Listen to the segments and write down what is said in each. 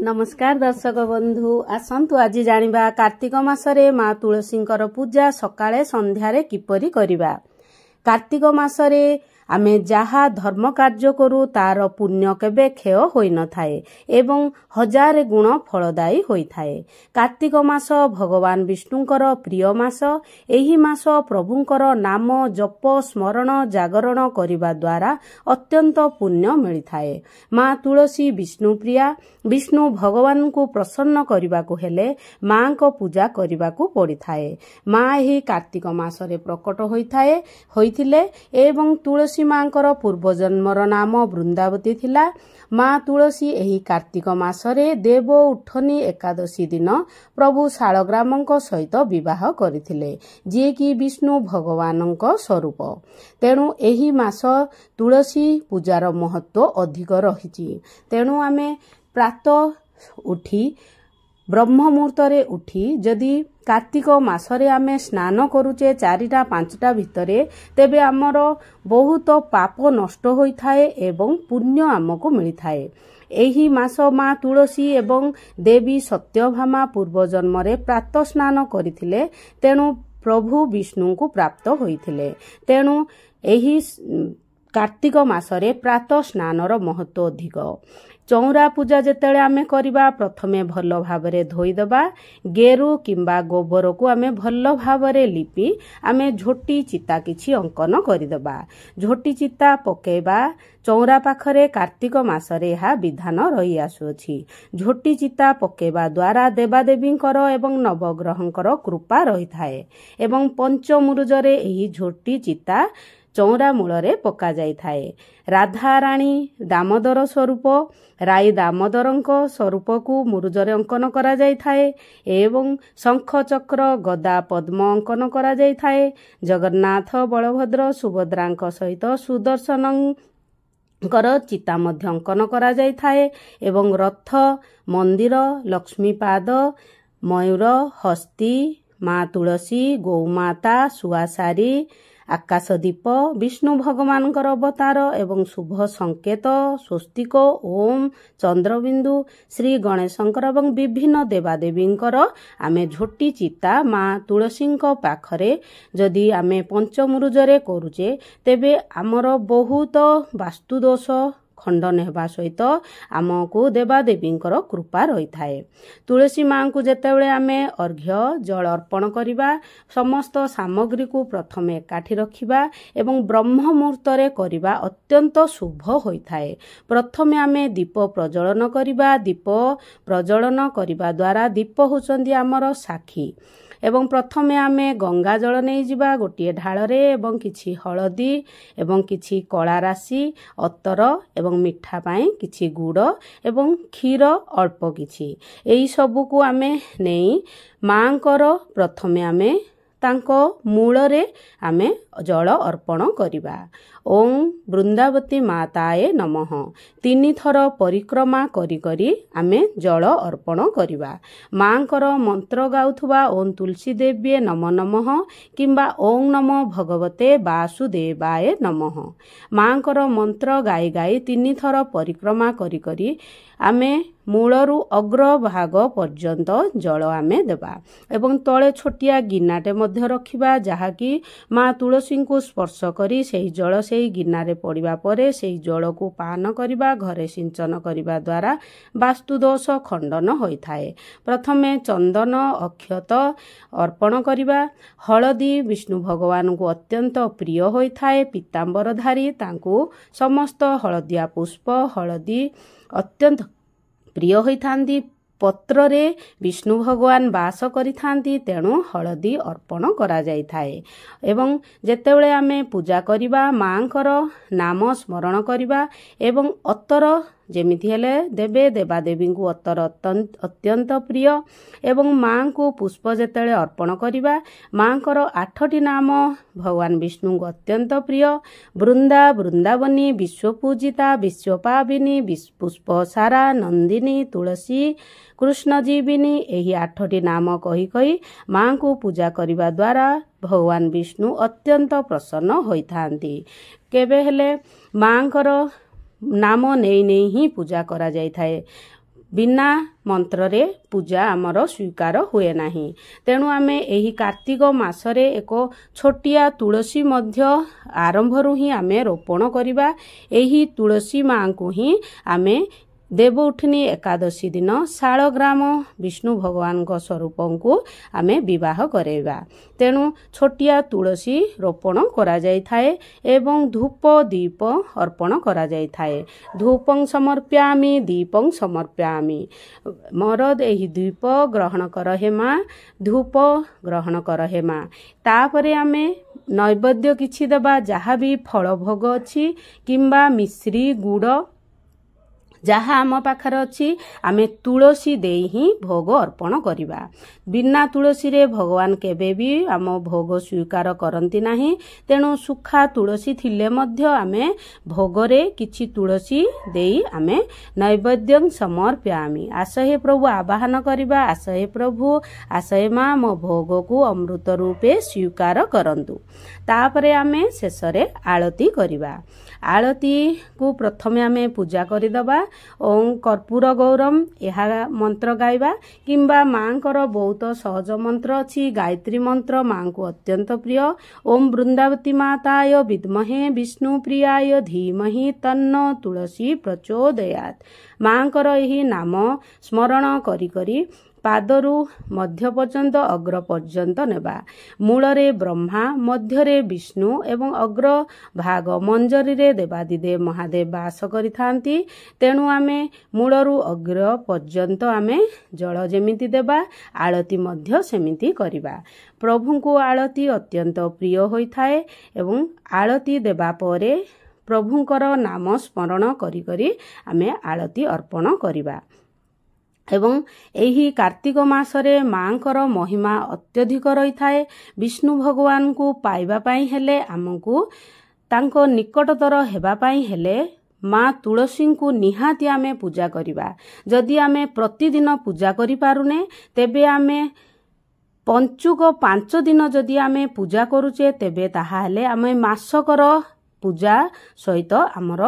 नमस्कार दर्शक बंधु आसंतु आज जानिबा कार्तिक मासरे माँ तुलसींकर पूजा सकाळे संध्यारे किपरि करिबा। कार्तिक मासरे आमे जहा धर्म कार्य करू तार पुण्य केबे क्षय होई न थाए एवं हजार गुण फलदायी होई थाए। कार्तिक मास भगवान विष्णुंकर प्रिय मास। एही मास प्रभुंकर नाम जप स्मरण जागरण करिबा द्वारा अत्यंत पुण्य मिली थाए। माँ तुलसी विष्णु प्रिया। विष्णु भगवान को प्रसन्न करिबा को हेले माँ को पूजा करिबा को पड़ी थाए। माँ एही कार्तिक मासरे प्रकट होइथिले एवं तुलसी मांकर पूर्व जन्मर नाम वृंदावती थिला। माँ तुलसी एही कार्तिक मासरे देव उठनी एकादशी दिन प्रभु शालग्रामଙ୍କ सहित विवाह करथिले जे कि विष्णु भगवानଙ୍କ स्वरूप। तेणु एही मास तुलसी पूजार महत्व अधिक रहिछि। तेणु आमे प्रातः उठी ब्रह्म मुहूर्तरे उठी जदि कार्तिक मासरे आमे स्नान करूचे 4टा-5टा भितरे तेबे आमर बहुत पाप नष्ट होई थाए एवं पुण्य आमको मिली थाए। एही मास माँ तुलसी एवं देवी सत्यभामा पूर्व जन्मरे प्रातः स्नान करिथिले तेणु प्रभु विष्णु को प्राप्त होइथिले। तेणु एही कार्तिक मासरे प्रातः स्नानर महत्व अधिक। चौरा पूजा जेतेले आमे करिबा प्रथमे भल भाबरे धोई दबा। गेरु किंबा गोबर को आमे भल भाबरे लिपि आमे झोटी चिता किछि अंकन करिदबा। झोटी चिता पकेबा चौरा पाखरे कार्तिक मासरे हा विधान रही आसुछि। झोटी चिता पकेबा द्वारा देवादेवींकर एवं नवग्रहंकर कृपा रही थाए एवं पंचमुरुजरे एही झोटी चिता चौरा मूलरे पका जाई थाए। राधा राणी दामोदर स्वरूप राई दामोदरଙ୍କ स्वरूप को मुरुजरे अंकन करा जाई थाए एवं शंख चक्र गदा पद्म अंकन करा जाई थाए। जगन्नाथ बलभद्र सुभद्राଙ୍କ सहित सुदर्शनଙ୍କର चिता मध्य अंकन करा जाई थाए एवं रथ मंदिर लक्ष्मीपाद मयूर हस्ती माँ तुलसी गौमाता सुआसारी आकाशदीप विष्णु भगवानଙ୍କର अवतार एवं शुभ संकेत स्वस्तिक ओम चंद्रबिंदु श्री गणेशंकर एवं विभिन्न देवादेवींकर आमे झोटी चिता माँ तुलसीଙ୍କ पाखरे जदि आमे पंचमुरुजरे करूचे तेबे आमर बहुत वास्तुदोष खंडन हेबा सहित आमको देवादेवींकर कृपा रही थाए। तुलसी माँ को जेतेबेले आमे अर्घ्य जल अर्पण करिबा समस्त सामग्री को प्रथमे एकाठी रखिबा एवं ब्रह्म मुहूर्तरे करिबा अत्यंत शुभ होई थाए। प्रथमे आमे दीप प्रज्वलन करिबा। दीप प्रज्वलन करिबा द्वारा दीप होचंदी आमर साक्षी एवं प्रथमे आमे गंगा जल नहीं जिबा गोटिए ढाଳରେ एवं किछि हळदी एवं किछि कला राशि अतर एवं मिठा पाई किछि गुड़ एवं क्षीर अल्प किछि एई सबु को आमे नेई मांकर प्रथमे आमे तांको मूलरे आमे जल अर्पण करिबा। ओम वृंदावती माताए नमः 3 थर परिक्रमा करी करी आमे जल अर्पण करिबा। मांकर मंत्र गाउथुबा ओम तुलसी देव्ये नमो नमः किंबा ओम नमो भगवते वासुदेवाय नमः। मांकर मंत्र गाई गाई 3 थर परिक्रमा करी करी आमे मूलरू अग्र भाग पर्यंत जल आमे देबा एवं तले छोटिया गिनाटे मध्य रखिबा जहाँकि माँ तुलसी को स्पर्श करी सेही जल सेही गिनारे पड़िबा परे सेही जल को पान करिबा घरे सिंचन करिबा द्वारा वास्तुदोष खंडन होई थाए। प्रथमे चंदन अक्षत अर्पण करिबा। हळदी विष्णु भगवान को अत्यंत प्रिय होई थाए। पीतांबरधारी तांको समस्त हळदिया पुष्प हळदी अत्यंत प्रिय होई थांदी। पत्र रे विष्णु भगवान वास करि थांती तेणु हळदी अर्पण करा जाई थाए एवं जेतेबेले आमे पूजा करिबा मांकर नाम स्मरण करिबा एवं अतर जेमिति हेले देवे देवादेवी को अतर अत्यंत प्रिय एवं माँ को पुष्प जेतेबेले अर्पण करिबा मांकर 8टी नाम भगवान विष्णु को अत्यंत प्रिय। वृंदा वृंदावनी विश्वपूजिता विश्वपाविनी पुष्पसारा नंदिनी तुलसी कृष्णजीविनी एही 8टी नाम कही कही माँ को पूजा करिबा द्वारा भगवान विष्णु अत्यंत प्रसन्न होई थांती। केबे हेले मांकर नाम नहीं नहीं ही पूजा करा जाई थाए। ବିନା ମନ୍ତ୍ରରେ ପୂଜା ଆମର ସ୍ୱୀକାର ହୁଏ ନାହିଁ। ତେଣୁ ଆମେ ଏହି କାର୍ତ୍ତିକ ମାସରେ ଏକ ଛୋଟିଆ ତୁଳସୀ ମଧ୍ୟ ଆରମ୍ଭରୁ ହିଁ ଆମେ ରୋପଣ କରିବା। ଏହି ତୁଳସୀ ମାଙ୍କୁ ହିଁ ଆମେ ଦେବଉଠିନୀ ଏକାଦଶୀ ଦିନ ଶାଳଗ୍ରାମ ବିଷ୍ଣୁ ଭଗବାନଙ୍କ ସ୍ୱରୂପଙ୍କୁ ଆମେ ବିବାହ କରାଇବା। ତେଣୁ ଛୋଟିଆ ତୁଳସୀ ରୋପଣ କରାଯାଇଥାଏ ଏବଂ ଧୂପ ଦୀପ ଅର୍ପଣ କରାଯାଇଥାଏ। ଧୂପଂ ସମର୍ପ୍ୟାମି ଦୀପଂ ସମର୍ପ୍ୟାମି। ମୋର ଏହି ଦୀପ ଗ୍ରହଣ କର ହେମା, ଧୂପ ଗ୍ରହଣ କର ହେମା। ତାପରେ ଆମେ ନୈବେଦ୍ୟ କିଛି ଦେବା, ଯାହା ବି ଫଳ ଭୋଗ ଅଛି କିମ୍ବା ମିଶ୍ରି ଗୁଡ଼ ଯାହା ଆମ ପାଖରେ ଅଛି ଆମେ ତୁଳସୀ ଦେଇ ହିଁ ଭୋଗ ଅର୍ପଣ କରିବା। ବିନା ତୁଳସୀରେ ଭଗବାନ କେବେ ବି ଆମ ଭୋଗ ସ୍ୱୀକାର କରନ୍ତି ନାହିଁ। ତେଣୁ ସୁଖା ତୁଳସୀ ଥିଲେ ମଧ୍ୟ ଆମେ ଭୋଗରେ କିଛି ତୁଳସୀ ଦେଇ ଆମେ ନୈବେଦ୍ୟଂ ସମର୍ପ୍ୟାମି। ଆସ ହେ ପ୍ରଭୁ ଆବାହନ କରିବା, ଆସ ହେ ପ୍ରଭୁ, ଆସ ହେ ମା, ମୋ ଭୋଗକୁ ଅମୃତ ରୂପେ ସ୍ୱୀକାର କରନ୍ତୁ। ତାପରେ ଆମେ ଶେଷରେ ଆଳତି କରିବା। ଆଳତୀକୁ ପ୍ରଥମେ ଆମେ ପୂଜା କରିଦେବା। ଓಂ କର୍ପୂର ଗୌରମ ଏହା ମନ୍ତ୍ର ଗାଇବା କିମ୍ବା ମାଙ୍କର ବହୁତ ସହଜ ମନ୍ତ୍ର ଅଛି। ଗାୟତ୍ରୀ ମନ୍ତ୍ର ମାଙ୍କୁ ଅତ୍ୟନ୍ତ ପ୍ରିୟ। ଓಂ ବୃନ୍ଦାବତୀ ମାତାୟ ବିଦ୍ମହେ ବିଷ୍ଣୁ ପ୍ରିୟାୟ ଧୀମହି ତନ୍ନ ତୁଳସୀ ପ୍ରଚୋଦୟାତ୍। ମାଙ୍କର ଏହି ନାମ ସ୍ମରଣ କରି କରି ପାଦରୁ ମଧ୍ୟ ପର୍ଯ୍ୟନ୍ତ ଅଗ୍ର ପର୍ଯ୍ୟନ୍ତ ନେବା। ମୂଳରେ ବ୍ରହ୍ମା, ମଧ୍ୟରେ ବିଷ୍ଣୁ ଏବଂ ଅଗ୍ର ଭାଗ ମଞ୍ଜରୀରେ ଦେବାଦିଦେବ ମହାଦେବ ବାସ କରିଥାନ୍ତି। ତେଣୁ ଆମେ ମୂଳରୁ ଅଗ୍ର ପର୍ଯ୍ୟନ୍ତ ଆମେ ଜଳ ଯେମିତି ଦେବା, ଆଳତୀ ମଧ୍ୟ ସେମିତି କରିବା। ପ୍ରଭୁଙ୍କୁ ଆଳତୀ ଅତ୍ୟନ୍ତ ପ୍ରିୟ ହୋଇଥାଏ ଏବଂ ଆଳତୀ ଦେବା ପରେ ପ୍ରଭୁଙ୍କର ନାମ ସ୍ମରଣ କରି କରି ଆମେ ଆଳତୀ ଅର୍ପଣ କରିବା। ଏବଂ ଏହି କାର୍ତ୍ତିକ ମାସରେ ମାଙ୍କର ମହିମା ଅତ୍ୟଧିକ ରହିଥାଏ। ବିଷ୍ଣୁ ଭଗବାନଙ୍କୁ ପାଇବା ପାଇଁ ହେଲେ, ଆମକୁ ତାଙ୍କ ନିକଟତର ହେବା ପାଇଁ ହେଲେ ମା ତୁଳସୀଙ୍କୁ ନିହାତି ଆମେ ପୂଜା କରିବା। ଯଦି ଆମେ ପ୍ରତିଦିନ ପୂଜା କରିପାରୁନେ ତେବେ ଆମେ ପଞ୍ଚୁକ 5 ଦିନ ଯଦି ଆମେ ପୂଜା କରୁଛେ ତେବେ ତାହା ହେଲେ ଆମେ ମାସକର ପୂଜା ସହିତ ଆମର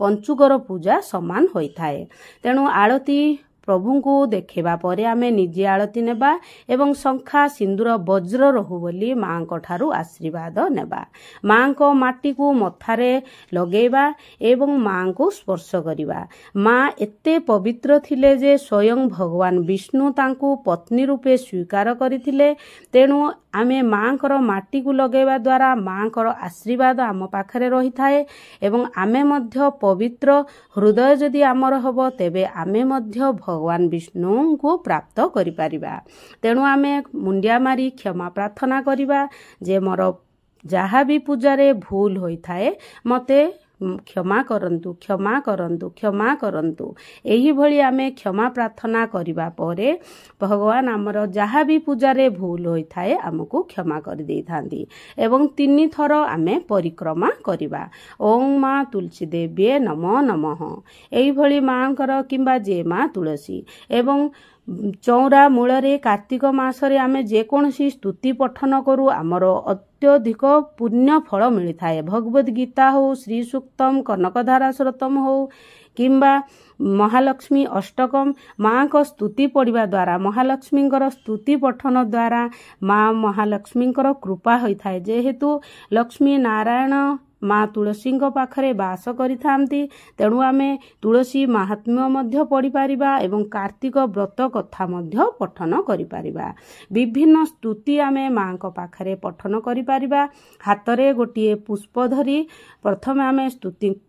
ପଞ୍ଚୁକର ପୂଜା ସମାନ ହୋଇଥାଏ। ତେଣୁ ଆଳତୀ ପ୍ରଭୁଙ୍କୁ ଦେଖେଇବା ପରେ ଆମେ ନିଜେ ଆଳତୀ ନେବା ଏବଂ ଶଙ୍ଖା ସିନ୍ଦୁର ବଜ୍ର ରହୁ ବୋଲି ମାଙ୍କ ଠାରୁ ଆଶୀର୍ବାଦ ନେବା। ମାଙ୍କ ମାଟିକୁ ମଥାରେ ଲଗେଇବା ଏବଂ ମାଙ୍କୁ ସ୍ପର୍ଶ କରିବା। ମା ଏତେ ପବିତ୍ର ଥିଲେ ଯେ ସ୍ୱୟଂ ଭଗବାନ ବିଷ୍ଣୁ ତାଙ୍କୁ ପତ୍ନୀ ରୂପେ ସ୍ୱୀକାର କରିଥିଲେ। ତେଣୁ ଆମେ ମାଙ୍କର ମାଟିକୁ ଲଗେଇବା ଦ୍ୱାରା ମାଙ୍କର ଆଶୀର୍ବାଦ ଆମ ପାଖରେ ରହିଥାଏ ଏବଂ ଆମେ ମଧ୍ୟ ପବିତ୍ର ହୃଦୟ ଯଦି ଆମର ହେବ ତେବେ ଆମେ ମଧ୍ୟ ଭଗବାନ ବିଷ୍ଣୁଙ୍କୁ ପ୍ରାପ୍ତ କରିପାରିବା। ତେଣୁ ଆମେ ମୁଣ୍ଡିଆ ମାରି କ୍ଷମା ପ୍ରାର୍ଥନା କରିବା ଯେ ମୋର ଯାହା ବି ପୂଜାରେ ଭୁଲ ହୋଇଥାଏ ମୋତେ କ୍ଷମା କରନ୍ତୁ, କ୍ଷମା କରନ୍ତୁ, କ୍ଷମା କରନ୍ତୁ। ଏହିଭଳି ଆମେ କ୍ଷମା ପ୍ରାର୍ଥନା କରିବା ପରେ ଭଗବାନ ଆମର ଯାହା ବି ପୂଜାରେ ଭୁଲ ହୋଇଥାଏ ଆମକୁ କ୍ଷମା କରିଦେଇଥାନ୍ତି ଏବଂ 3 ଥର ଆମେ ପରିକ୍ରମା କରିବା। ଓಂ ମା ତୁଳସୀ ଦେବ୍ୟେ ନମୋ ନମଃ। ଏହିଭଳି ମାଙ୍କର କିମ୍ବା ଯେ ମା ତୁଳସୀ ଏବଂ ଚଉରା ମୂଳରେ କାର୍ତ୍ତିକ ମାସରେ ଆମେ ଯେକୌଣସି ସ୍ତୁତି ପଠନ କରୁ ଆମର ଅତ୍ୟଧିକ ପୁଣ୍ୟ ଫଳ ମିଳିଥାଏ। ଭଗବଦ୍ ଗୀତା ହେଉ, ଶ୍ରୀ ସୂକ୍ତମ, କନକଧାରା ଶ୍ରୋତମ ହେଉ କିମ୍ବା ମହାଲକ୍ଷ୍ମୀ ଅଷ୍ଟକମ୍, ମାଙ୍କ ସ୍ତୁତି ପଢ଼ିବା ଦ୍ୱାରା, ମହାଲକ୍ଷ୍ମୀଙ୍କର ସ୍ତୁତି ପଠନ ଦ୍ୱାରା ମା ମହାଲକ୍ଷ୍ମୀଙ୍କର କୃପା ହୋଇଥାଏ। ଯେହେତୁ ଲକ୍ଷ୍ମୀ ନାରାୟଣ ମା ତୁଳସୀଙ୍କ ପାଖରେ ବାସ କରିଥାନ୍ତି ତେଣୁ ଆମେ ତୁଳସୀ ମାହାତ୍ମ୍ୟ ମଧ୍ୟ ପଢ଼ିପାରିବା ଏବଂ କାର୍ତ୍ତିକ ବ୍ରତ କଥା ମଧ୍ୟ ପଠନ କରିପାରିବା। ବିଭିନ୍ନ ସ୍ତୁତି ଆମେ ମାଙ୍କ ପାଖରେ ପଠନ କରିପାରିବା। ହାତରେ ଗୋଟିଏ ପୁଷ୍ପ ଧରି ପ୍ରଥମେ ଆମେ ସ୍ତୁତିକୁ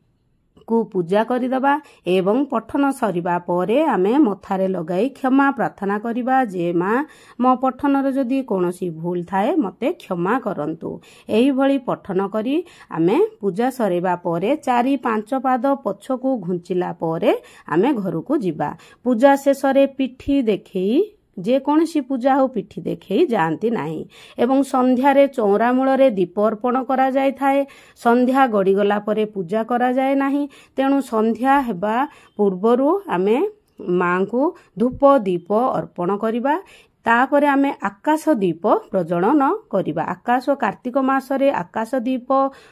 ପୂଜା କରିଦେବା ଏବଂ ପଠନ ସରିବା ପରେ ଆମେ ମଥାରେ ଲଗାଇ କ୍ଷମା ପ୍ରାର୍ଥନା କରିବା ଯେ ମା ମୋ ପଠନରେ ଯଦି କୌଣସି ଭୁଲ ଥାଏ ମୋତେ କ୍ଷମା କରନ୍ତୁ। ଏହିଭଳି ପଠନ କରି ଆମେ ପୂଜା ସରିବା ପରେ 4-5 ପାଦ ପଛକୁ ଘୁଞ୍ଚିଲା ପରେ ଆମେ ଘରକୁ ଯିବା। ପୂଜା ଶେଷରେ ପିଠି ଦେଖେଇ ଯେକୌଣସି ପୂଜା ହେଉ ପିଠି ଦେଖେଇ ଯାଆନ୍ତି ନାହିଁ ଏବଂ ସନ୍ଧ୍ୟାରେ ଚଉରା ମୂଳରେ ଦୀପ ଅର୍ପଣ କରାଯାଇଥାଏ। ସନ୍ଧ୍ୟା ଗଡ଼ିଗଲା ପରେ ପୂଜା କରାଯାଏ ନାହିଁ। ତେଣୁ ସନ୍ଧ୍ୟା ହେବା ପୂର୍ବରୁ ଆମେ ମାଙ୍କୁ ଧୂପ ଦୀପ ଅର୍ପଣ କରିବା। ତାପରେ ଆମେ ଆକାଶ ଦୀପ ପ୍ରଜ୍ୱଳନ କରିବା। କାର୍ତ୍ତିକ ମାସରେ ଆକାଶ ଦୀପ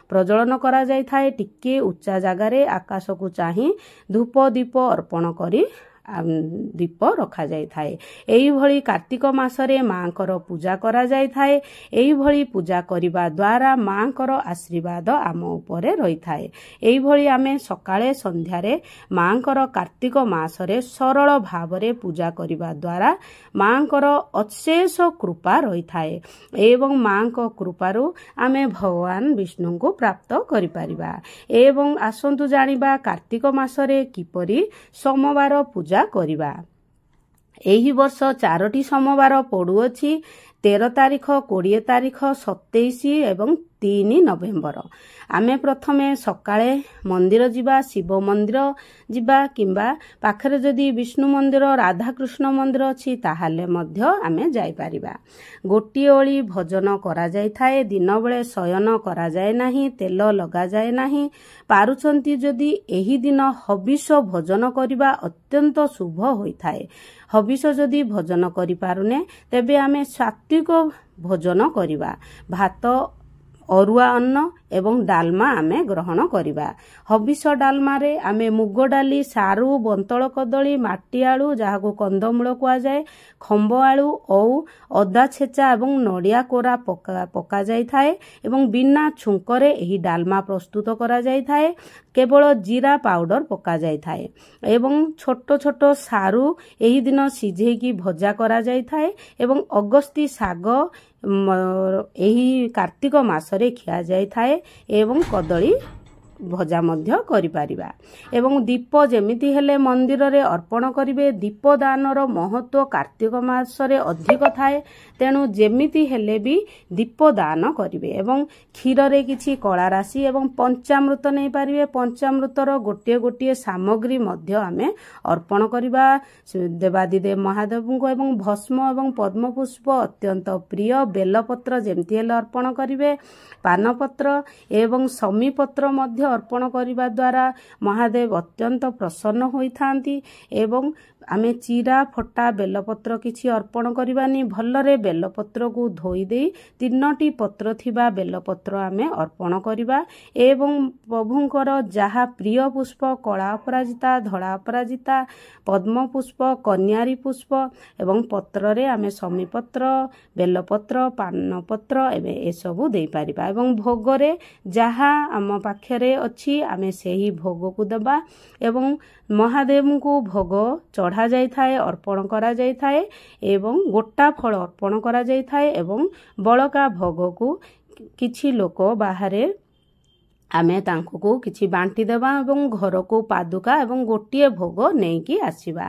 ପ୍ରଜ୍ୱଳନ କରାଯାଇଥାଏ। ଟିକେ ଉଚ୍ଚା ଜାଗାରେ ଆକାଶକୁ ଚାହିଁ ଧୂପ ଦୀପ ଅର୍ପଣ କରି ଦୀପ ରଖାଯାଇଥାଏ। ଏହିଭଳି କାର୍ତ୍ତିକ ମାସରେ ମାଙ୍କର ପୂଜା କରାଯାଇଥାଏ। ଏହିଭଳି ପୂଜା କରିବା ଦ୍ୱାରା ମାଙ୍କର ଆଶୀର୍ବାଦ ଆମ ଉପରେ ରହିଥାଏ। ଏହିଭଳି ଆମେ ସକାଳେ ସନ୍ଧ୍ୟାରେ ମାଙ୍କର କାର୍ତ୍ତିକ ମାସରେ ସରଳ ଭାବରେ ପୂଜା କରିବା ଦ୍ୱାରା ମାଙ୍କର ଅଶେଷ କୃପା ରହିଥାଏ ଏବଂ ମାଙ୍କ କୃପାରୁ ଆମେ ଭଗବାନ ବିଷ୍ଣୁଙ୍କୁ ପ୍ରାପ୍ତ କରିପାରିବା। ଏବଂ ଆସନ୍ତୁ ଜାଣିବା କାର୍ତ୍ତିକ ମାସରେ କିପରି ସୋମବାର ପୂଜା କରିବା। ଏହି ବର୍ଷ 4ଟି ସୋମବାର ପଡୁଅଛି, 13 ତାରିଖ, 20 ତାରିଖ, 27 ଏବଂ 3 ନଭେମ୍ବର। ଆମେ ପ୍ରଥମେ ସକାଳେ ମନ୍ଦିର ଯିବା, ଶିବ ମନ୍ଦିର ଯିବା କିମ୍ବା ପାଖରେ ଯଦି ବିଷ୍ଣୁ ମନ୍ଦିର, ରାଧାକୃଷ୍ଣ ମନ୍ଦିର ଅଛି ତାହେଲେ ମଧ୍ୟ ଆମେ ଯାଇପାରିବା। ଗୋଟିଏ ଓଳି ଭଜନ କରାଯାଇଥାଏ। ଦିନବେଳେ ଶୟନ କରାଯାଏ ନାହିଁ, ତେଲ ଲଗାଯାଏ ନାହିଁ। ପାରୁଛନ୍ତି ଯଦି ଏହି ଦିନ ହବିଷ ଭୋଜନ କରିବା ଅତ୍ୟନ୍ତ ଶୁଭ ହୋଇଥାଏ। ହବିଷ ଯଦି ଭୋଜନ କରିପାରୁନେ ତେବେ ଆମେ ସାତ୍ୱିକ ଭୋଜନ କରିବା। ଭାତ, ଅରୁଆ ଅନ୍ନ ଏବଂ ଡାଲମା ଆମେ ଗ୍ରହଣ କରିବା। ହବିଷ ଡାଲମାରେ ଆମେ ମୁଗ ଡାଲି, ସାରୁ, ବନ୍ତଳ କଦଳୀ, ମାଟି ଆଳୁ ଯାହାକୁ କନ୍ଦମୂଳ କୁହାଯାଏ, ଖମ୍ବ ଆଳୁ, ଓଉ, ଅଦା ଛେଚା ଏବଂ ନଡ଼ିଆ କୋରା ପକାଯାଇଥାଏ ଏବଂ ବିନା ଛୁଙ୍କରେ ଏହି ଡାଲମା ପ୍ରସ୍ତୁତ କରାଯାଇଥାଏ। କେବଳ ଜିରା ପାଉଡର ପକାଯାଇଥାଏ ଏବଂ ଛୋଟ ଛୋଟ ସାରୁ ଏହି ଦିନ ସିଝେଇକି ଭଜା କରାଯାଇଥାଏ ଏବଂ ଅଗସ୍ତି ଶାଗ ଏହି କାର୍ତ୍ତିକ ମାସରେ ଖିଆଯାଇଥାଏ ଏବଂ କଦଳୀ ଭଜା ମଧ୍ୟ କରିପାରିବା। ଏବଂ ଦୀପ ଯେମିତି ହେଲେ ମନ୍ଦିରରେ ଅର୍ପଣ କରିବେ। ଦୀପଦାନର ମହତ୍ତ୍ୱ କାର୍ତ୍ତିକ ମାସରେ ଅଧିକ ଥାଏ, ତେଣୁ ଯେମିତି ହେଲେ ବି ଦୀପଦାନ କରିବେ ଏବଂ କ୍ଷୀରରେ କିଛି କଳା ରାଶି ଏବଂ ପଞ୍ଚାମୃତ ନେଇପାରିବେ। ପଞ୍ଚାମୃତର ଗୋଟିଏ ଗୋଟିଏ ସାମଗ୍ରୀ ମଧ୍ୟ ଆମେ ଅର୍ପଣ କରିବା ଦେବାଦିଦେବ ମହାଦେବଙ୍କୁ ଏବଂ ଭସ୍ମ ଏବଂ ପଦ୍ମପୁଷ୍ପ ଅତ୍ୟନ୍ତ ପ୍ରିୟ। ବେଲପତ୍ର ଯେମିତି ହେଲେ ଅର୍ପଣ କରିବେ। ପାନପତ୍ର ଏବଂ ଶମୀପତ୍ର ମଧ୍ୟ ଅର୍ପଣ କରିବା ଦ୍ୱାରା ମହାଦେବ ଅତ୍ୟନ୍ତ ପ୍ରସନ୍ନ ହୋଇଥାନ୍ତି ଏବଂ ଆମେ ଚିରା ଫଟା ବେଲପତ୍ର କିଛି ଅର୍ପଣ କରିବାନି। ଭଲରେ ବେଲପତ୍ରକୁ ଧୋଇ ଦେଇ 3ଟି ପତ୍ର ଥିବା ବେଲପତ୍ର ଆମେ ଅର୍ପଣ କରିବା ଏବଂ ପ୍ରଭୁଙ୍କର ଯାହା ପ୍ରିୟ ପୁଷ୍ପ କଳା ଅପରାଜିତା, ଧଳା ଅପରାଜିତା, ପଦ୍ମପୁଷ୍ପ, କନ୍ୟାରୀ ପୁଷ୍ପ ଏବଂ ପତ୍ରରେ ଆମେ ଶମୀପତ୍ର, ବେଲପତ୍ର, ପାନପତ୍ର ଏସବୁ ଦେଇପାରିବା ଏବଂ ଭୋଗରେ ଯାହା ଆମ ପାଖରେ ଅଛି ଆମେ ସେହି ଭୋଗକୁ ଦେବା ଏବଂ ମହାଦେବଙ୍କୁ ଭୋଗ ଚଢ଼ାଯାଇଥାଏ, ଅର୍ପଣ କରାଯାଇଥାଏ ଏବଂ ଗୋଟା ଫଳ ଅର୍ପଣ କରାଯାଇଥାଏ ଏବଂ ବଳକା ଭୋଗକୁ କିଛି ଲୋକ ବାହାରେ ଆମେ ତାଙ୍କୁ କିଛି ବାଣ୍ଟି ଦେବା ଏବଂ ଘରକୁ ପାଦୁକା ଏବଂ ଗୋଟିଏ ଭୋଗ ନେଇକି ଆସିବା।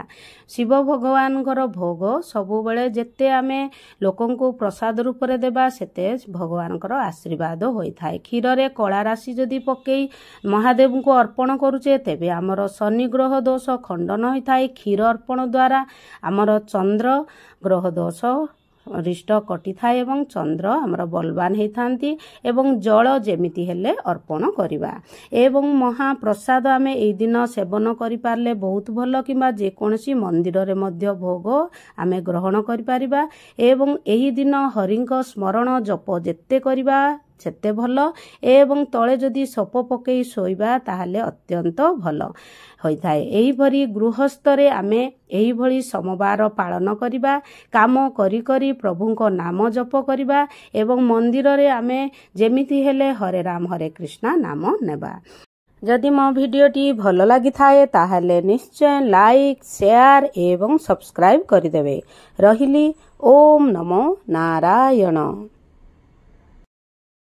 ଶିବ ଭଗବାନଙ୍କର ଭୋଗ ସବୁବେଳେ ଯେତେ ଆମେ ଲୋକଙ୍କୁ ପ୍ରସାଦ ରୂପରେ ଦେବା ସେତେ ଭଗବାନଙ୍କର ଆଶୀର୍ବାଦ ହୋଇଥାଏ। କ୍ଷୀରରେ କଳା ରାଶି ଯଦି ପକେଇ ମହାଦେବଙ୍କୁ ଅର୍ପଣ କରୁଛେ ତେବେ ଆମର ଶନି ଗ୍ରହ ଦୋଷ ଖଣ୍ଡନ ହୋଇଥାଏ। କ୍ଷୀର ଅର୍ପଣ ଦ୍ୱାରା ଆମର ଚନ୍ଦ୍ର ଗ୍ରହ ଦୋଷ ଅରିଷ୍ଟ କଟିଥାଏ ଏବଂ ଚନ୍ଦ୍ର ଆମର ବଳବାନ ହେଇଥାନ୍ତି ଏବଂ ଜଳ ଯେମିତି ହେଲେ ଅର୍ପଣ କରିବା ଏବଂ ମହାପ୍ରସାଦ ଆମେ ଏଇ ଦିନ ସେବନ କରିପାରିଲେ ବହୁତ ଭଲ କିମ୍ବା ଯେକୌଣସି ମନ୍ଦିରରେ ମଧ୍ୟ ଭୋଗ ଆମେ ଗ୍ରହଣ କରିପାରିବା ଏବଂ ଏହି ଦିନ ହରିଙ୍କ ସ୍ମରଣ ଜପ ଯେତେ କରିବା ସେତେ ଭଲ ଏବଂ ତଳେ ଯଦି ସପ ପକେଇ ଶୋଇବା ତାହେଲେ ଅତ୍ୟନ୍ତ ଭଲ ହୋଇଥାଏ। ଏହିପରି ଗୃହସ୍ଥରେ ଆମେ ଏହିଭଳି ସୋମବାର ପାଳନ କରିବା, କାମ କରି କରି ପ୍ରଭୁଙ୍କ ନାମ ଜପ କରିବା ଏବଂ ମନ୍ଦିରରେ ଆମେ ଯେମିତି ହେଲେ ହରେ ରାମ ହରେ କୃଷ୍ଣ ନାମ ନେବା। ଯଦି ମୋ ଭିଡ଼ିଓଟି ଭଲ ଲାଗିଥାଏ ତାହେଲେ ନିଶ୍ଚୟ ଲାଇକ୍, ସେୟାର ଏବଂ ସବସ୍କ୍ରାଇବ୍ କରିଦେବେ। ରହିଲି। ଓମ୍ ନମୋ ନାରାୟଣ।